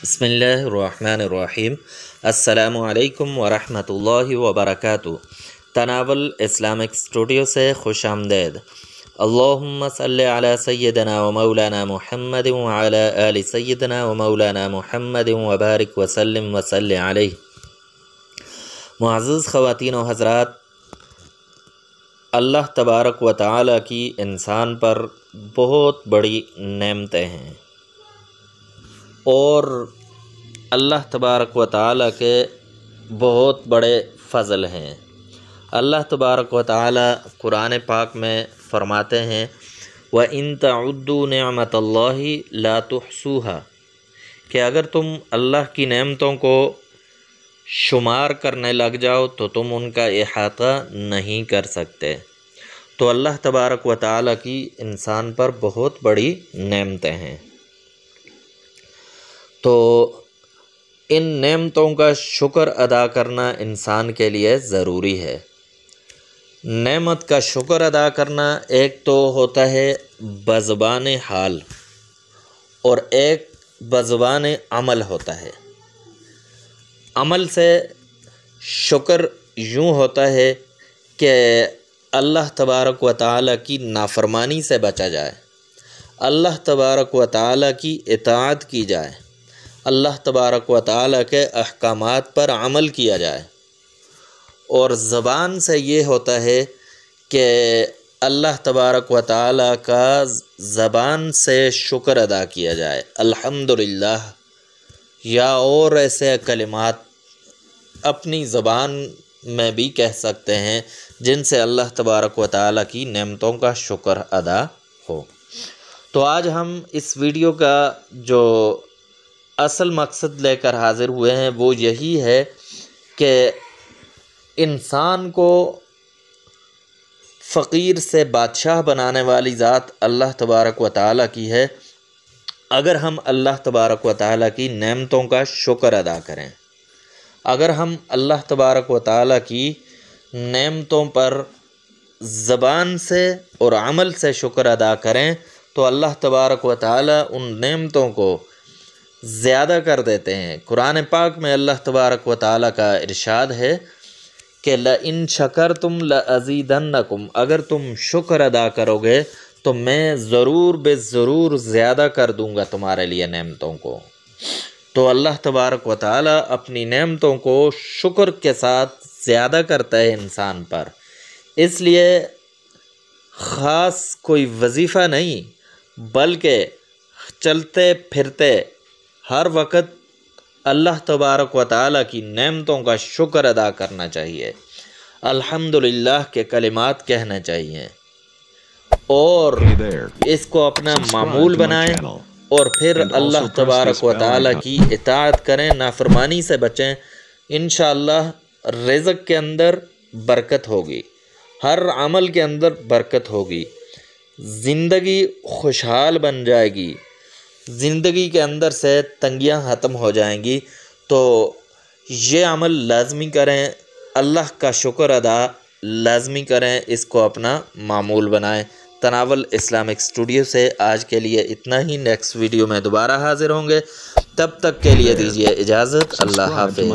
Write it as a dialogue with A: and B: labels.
A: بسم اللہ الرحمن الرحیم۔ السلام علیکم ورحمۃ اللہ وبرکاتہ۔ تناول اسلامک اسٹوڈیو سے خوش آمدید۔ اللہم صلی علی سیدنا و مولانا محمد وعلی آل سیدنا و مولانا محمد وبارک وسلم وصلی علیہ۔ معزز خواتین و حضرات، اللہ تبارک و تعالی کی انسان پر بہت بڑی نعمتیں ہیں اور اللہ تبارک و تعالی کے بہت بڑے فضل ہیں۔ اللہ تبارک و تعالی قرآن پاک میں فرماتے ہیں وَإِن تَعُدُّوا نِعْمَةَ اللَّهِ لَا تُحْصُوهَا، کہ اگر تم اللہ کی نعمتوں کو شمار کرنے لگ جاؤ تو تم ان کا احاطہ نہیں کر سکتے۔ تو اللہ تبارک و تعالی کی انسان پر بہت بڑی نعمتیں ہیں، تو ان نعمتوں کا شکر ادا کرنا انسان کے لیے ضروری ہے۔ نعمت کا شکر ادا کرنا ایک تو ہوتا ہے بزبان حال اور ایک بزبان عمل ہوتا ہے۔ عمل سے شکر یوں ہوتا ہے کہ اللہ تبارک و تعالی کی نافرمانی سے بچا جائے، اللہ تبارک و تعالی کی اطاعت کی جائے، اللہ تبارک و تعالی کے احکامات پر عمل کیا جائے۔ اور زبان سے یہ ہوتا ہے کہ اللہ تبارک و تعالی کا زبان سے شکر ادا کیا جائے، الحمدللہ یا اور ایسے کلمات اپنی زبان میں بھی کہہ سکتے ہیں جن سے اللہ تبارک و تعالی کی نعمتوں کا شکر ادا ہو۔ تو آج ہم اس ویڈیو کا جو اصل مقصد لے کر حاضر ہوئے ہیں وہ یہی ہے کہ انسان کو فقیر سے بادشاہ بنانے والی ذات اللہ تبارک و تعالی کی ہے، اگر ہم اللہ تبارک و تعالی کی نعمتوں کا شکر ادا کریں، اگر ہم اللہ تبارک و تعالی کی نعمتوں پر زبان سے اور عمل سے شکر ادا کریں تو اللہ تبارک و تعالی ان نعمتوں کو زیادہ کر دیتے ہیں۔ قرآن پاک میں اللہ تبارک و تعالی کا ارشاد ہے کہ لَإِن شَكَرْتُمْ لَأَزِيدَنَّكُمْ، اگر تم شکر ادا کرو گے تو میں ضرور بے ضرور زیادہ کر دوں گا تمہارے لیے نعمتوں کو۔ تو اللہ تبارک و تعالی اپنی نعمتوں کو شکر کے ساتھ زیادہ کرتا ہے انسان پر، اس لیے خاص کوئی وظیفہ نہیں بلکہ چلتے پھرتے ہر وقت اللہ تبارک و تعالی کی نعمتوں کا شکر ادا کرنا چاہیے، الحمدللہ کے کلمات کہنا چاہیے اور اس کو اپنا معمول بنائیں اور پھر اللہ تبارک و تعالی کی اطاعت کریں، نافرمانی سے بچیں۔ انشاءاللہ رزق کے اندر برکت ہوگی، ہر عمل کے اندر برکت ہوگی، زندگی خوشحال بن جائے گی، زندگی کے اندر سے تنگیاں ختم ہو جائیں گی۔ تو یہ عمل لازمی کریں، اللہ کا شکر ادا لازمی کریں، اس کو اپنا معمول بنائیں۔ تناول اسلامک اسٹوڈیو سے آج کے لیے اتنا ہی، نیکسٹ ویڈیو میں دوبارہ حاضر ہوں گے، تب تک کے لیے دیجیے اجازت، اللہ حافظ۔